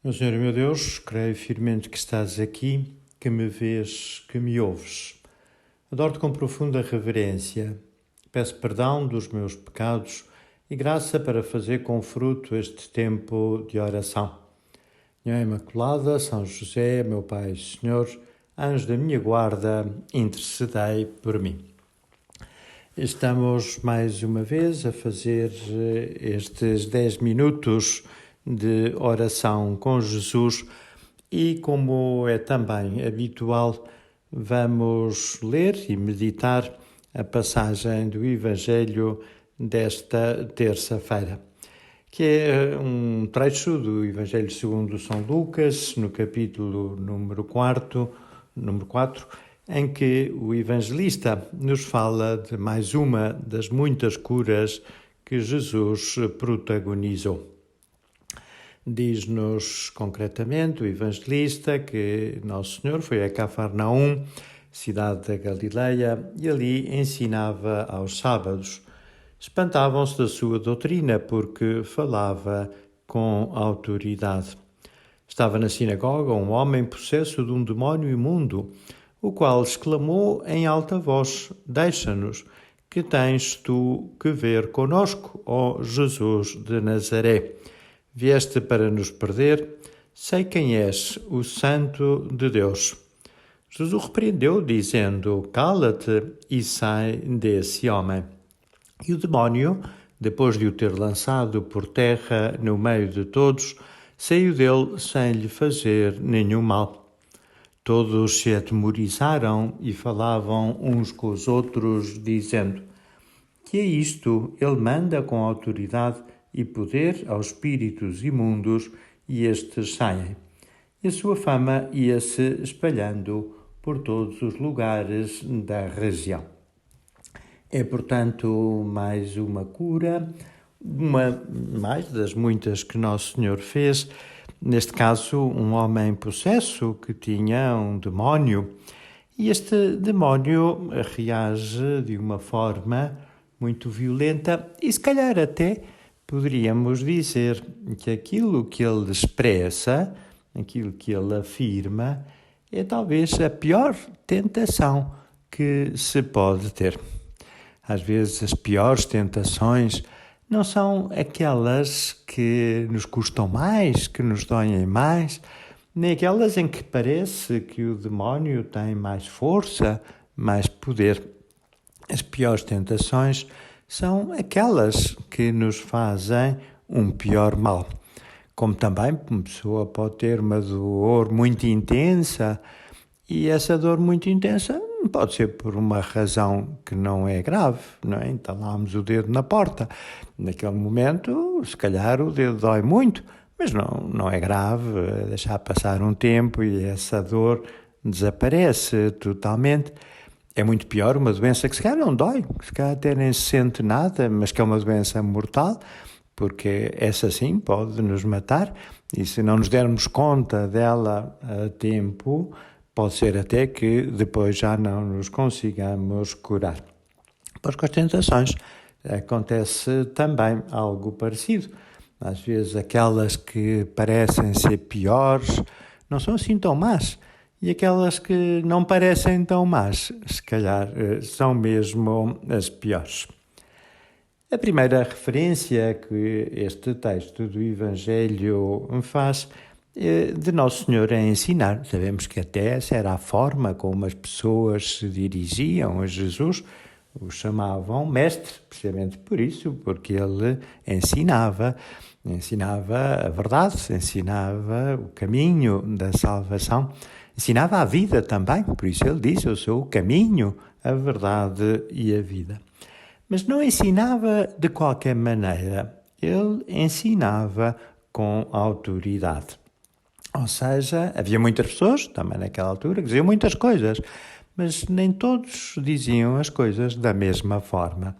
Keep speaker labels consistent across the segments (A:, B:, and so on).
A: Meu Senhor e meu Deus, creio firmemente que estás aqui, que me vês, que me ouves. Adoro-te com profunda reverência. Peço perdão dos meus pecados e graça para fazer com fruto este tempo de oração. Minha Imaculada, São José, meu Pai e Senhor, anjo da minha guarda, intercedei por mim. Estamos mais uma vez a fazer estes 10 minutos de oração com Jesus e, como é também habitual, vamos ler e meditar a passagem do Evangelho desta terça-feira, que é um trecho do Evangelho segundo São Lucas, no capítulo número 4, em que o evangelista nos fala de mais uma das muitas curas que Jesus protagonizou. Diz-nos concretamente o evangelista que Nosso Senhor foi a Cafarnaum, cidade da Galileia, e ali ensinava aos sábados. Espantavam-se da sua doutrina porque falava com autoridade. Estava na sinagoga um homem possesso de um demónio imundo, o qual exclamou em alta voz: Deixa-nos, que tens tu que ver conosco, ó Jesus de Nazaré? Vieste para nos perder? Sei quem és, o Santo de Deus. Jesus repreendeu, dizendo: Cala-te e sai desse homem. E o demónio, depois de o ter lançado por terra no meio de todos, saiu dele sem lhe fazer nenhum mal. Todos se atemorizaram e falavam uns com os outros, dizendo: Que é isto? Ele manda com autoridade e poder aos espíritos imundos e estes saem. E a sua fama ia-se espalhando por todos os lugares da região. É, portanto, mais uma cura, mais das muitas que Nosso Senhor fez. Neste caso, um homem possesso que tinha um demónio. E este demónio reage de uma forma muito violenta e, se calhar, até poderíamos dizer que aquilo que ele expressa, aquilo que ele afirma, é talvez a pior tentação que se pode ter. Às vezes as piores tentações não são aquelas que nos custam mais, que nos doem mais, nem aquelas em que parece que o demónio tem mais força, mais poder. As piores tentações são aquelas que nos fazem um pior mal. Como também uma pessoa pode ter uma dor muito intensa, e essa dor muito intensa pode ser por uma razão que não é grave, não é? Entalamos o dedo na porta. Naquele momento, se calhar, o dedo dói muito, mas não é grave. Deixar passar um tempo e essa dor desaparece totalmente. É muito pior uma doença que se calhar não dói, que se calhar até nem se sente nada, mas que é uma doença mortal, porque essa sim pode nos matar, e se não nos dermos conta dela a tempo, pode ser até que depois já não nos consigamos curar. Pois com as tentações acontece também algo parecido. Às vezes aquelas que parecem ser piores não são assim tão más. E aquelas que não parecem tão más, se calhar, são mesmo as piores. A primeira referência que este texto do Evangelho faz de Nosso Senhor a ensinar. Sabemos que até essa era a forma como as pessoas se dirigiam a Jesus, o chamavam mestre, precisamente por isso, porque ele ensinava a verdade, ensinava o caminho da salvação, ensinava a vida também, por isso ele disse: eu sou o caminho, a verdade e a vida. Mas não ensinava de qualquer maneira, ele ensinava com autoridade. Ou seja, havia muitas pessoas, também naquela altura, que diziam muitas coisas, mas nem todos diziam as coisas da mesma forma.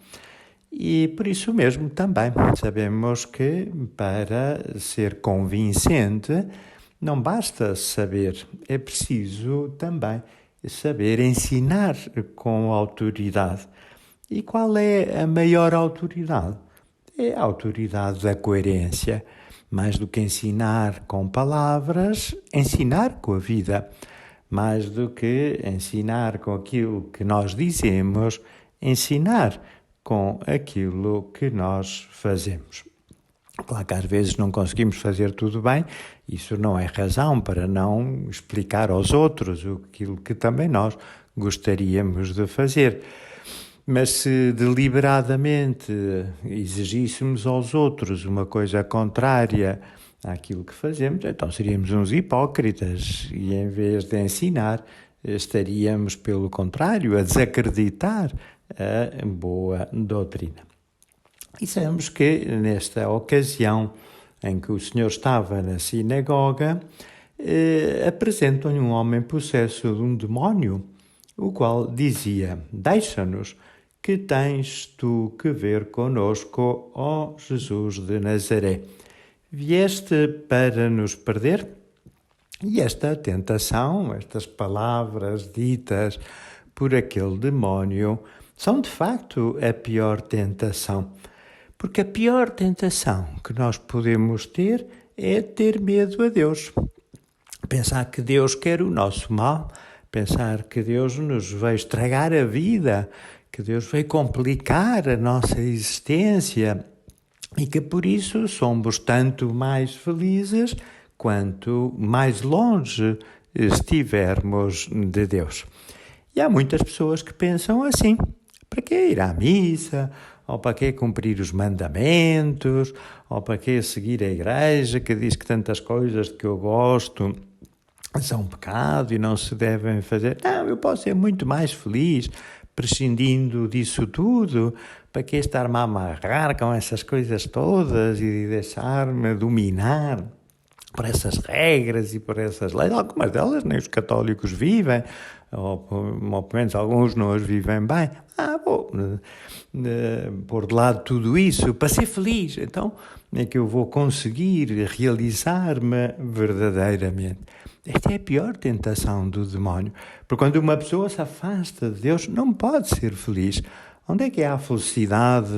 A: E por isso mesmo também sabemos que para ser convincente não basta saber, é preciso também saber ensinar com autoridade. E qual é a maior autoridade? É a autoridade da coerência. Mais do que ensinar com palavras, ensinar com a vida. Mais do que ensinar com aquilo que nós dizemos, ensinar com aquilo que nós fazemos. Claro que às vezes não conseguimos fazer tudo bem, isso não é razão para não explicar aos outros aquilo que também nós gostaríamos de fazer. Mas se deliberadamente exigíssemos aos outros uma coisa contrária àquilo que fazemos, então seríamos uns hipócritas e em vez de ensinar, estaríamos, pelo contrário, a desacreditar a boa doutrina. E sabemos que nesta ocasião em que o Senhor estava na sinagoga, apresentam-lhe um homem possesso de um demónio, o qual dizia: deixa-nos, que tens tu que ver conosco, ó Jesus de Nazaré? Vieste para nos perder? E esta tentação, estas palavras ditas por aquele demónio, são de facto a pior tentação. Porque a pior tentação que nós podemos ter é ter medo a Deus. Pensar que Deus quer o nosso mal, pensar que Deus nos veio estragar a vida, que Deus veio complicar a nossa existência e que por isso somos tanto mais felizes quanto mais longe estivermos de Deus. E há muitas pessoas que pensam assim: para que ir à missa? Ou para que cumprir os mandamentos? Ou para que seguir a igreja que diz que tantas coisas que eu gosto são pecado e não se devem fazer? Não, eu posso ser muito mais feliz prescindindo disso tudo. Para que estar-me a amarrar com essas coisas todas e deixar-me dominar por essas regras e por essas leis? Algumas delas nem os católicos vivem, ou pelo menos alguns não as vivem bem. Vou pôr de lado tudo isso para ser feliz. Então é que eu vou conseguir realizar-me verdadeiramente. Esta é a pior tentação do demónio, porque quando uma pessoa se afasta de Deus, não pode ser feliz. Onde é que há felicidade?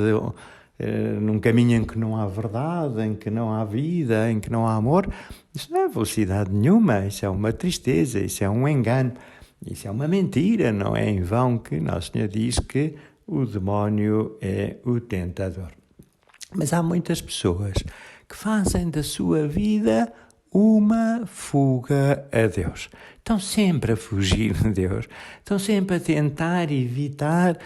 A: Num caminho em que não há verdade, em que não há vida, em que não há amor? Isso não é felicidade nenhuma, isso é uma tristeza, isso é um engano, isso é uma mentira. Não é em vão que Nosso Senhor diz que o demónio é o tentador. Mas há muitas pessoas que fazem da sua vida uma fuga a Deus. Estão sempre a fugir de Deus, estão sempre a tentar evitar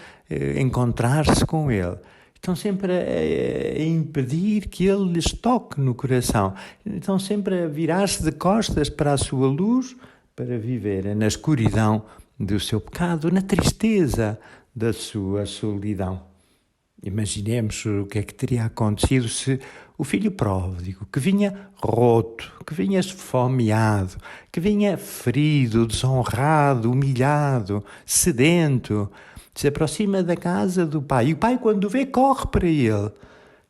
A: encontrar-se com Ele. Estão sempre a impedir que Ele lhes toque no coração. Estão sempre a virar-se de costas para a sua luz, para viver na escuridão do seu pecado, na tristeza da sua solidão. Imaginemos o que é que teria acontecido se o filho pródigo, que vinha roto, que vinha esfomeado, que vinha ferido, desonrado, humilhado, sedento, se aproxima da casa do pai. E o pai, quando o vê, corre para ele.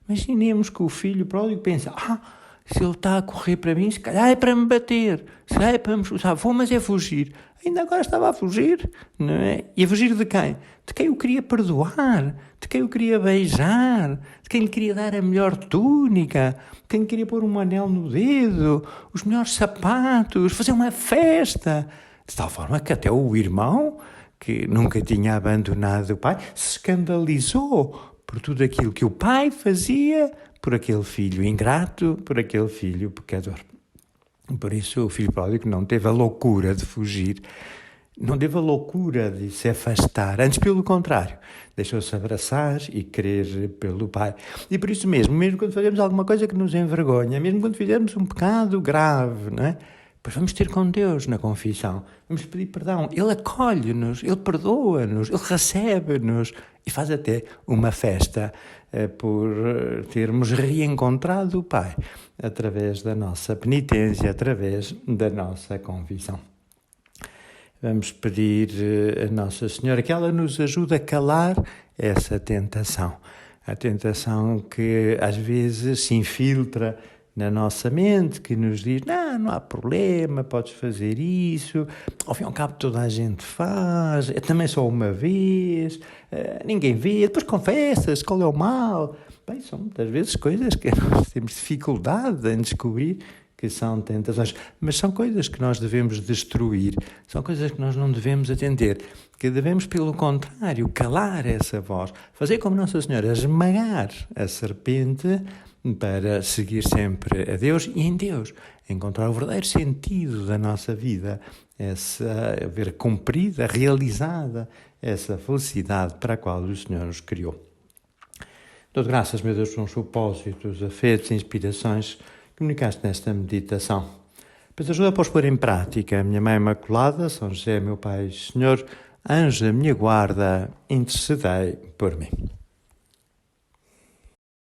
A: Imaginemos que o filho pródigo pensa: se ele está a correr para mim, se calhar é para me bater, se calhar é para me expulsar, vou, mas é fugir. Ainda agora estava a fugir, não é? E a fugir de quem? De quem o queria perdoar, de quem o queria beijar, de quem lhe queria dar a melhor túnica, de quem lhe queria pôr um anel no dedo, os melhores sapatos, fazer uma festa. De tal forma que até o irmão, que nunca tinha abandonado o pai, se escandalizou por tudo aquilo que o pai fazia por aquele filho ingrato, por aquele filho pecador. Por isso o filho pródigo não teve a loucura de fugir, não teve a loucura de se afastar, antes pelo contrário, deixou-se abraçar e querer pelo pai. E por isso mesmo quando fazemos alguma coisa que nos envergonha, mesmo quando fizermos um pecado grave, não é? Pois vamos ter com Deus na confissão, vamos pedir perdão. Ele acolhe-nos, Ele perdoa-nos, Ele recebe-nos e faz até uma festa por termos reencontrado o Pai através da nossa penitência, através da nossa confissão. Vamos pedir a Nossa Senhora que ela nos ajude a calar essa tentação. A tentação que às vezes se infiltra na nossa mente, que nos diz: não há problema, podes fazer isso, ao fim e ao cabo toda a gente faz, é também só uma vez, ninguém vê, depois confessas, qual é o mal? Bem, são muitas vezes coisas que nós temos dificuldade em descobrir que são tentações, mas são coisas que nós devemos destruir, são coisas que nós não devemos atender, que devemos, pelo contrário, calar essa voz, fazer como Nossa Senhora, esmagar a serpente para seguir sempre a Deus e em Deus, encontrar o verdadeiro sentido da nossa vida, ver cumprida, realizada essa felicidade para a qual o Senhor nos criou. Dou graças, meu Deus, pelos propósitos, afetos e inspirações que comunicaste nesta meditação. Depois ajuda a pôr em prática. Minha Mãe Imaculada, São José, meu Pai, Senhor, anjo da minha guarda, intercedei por mim.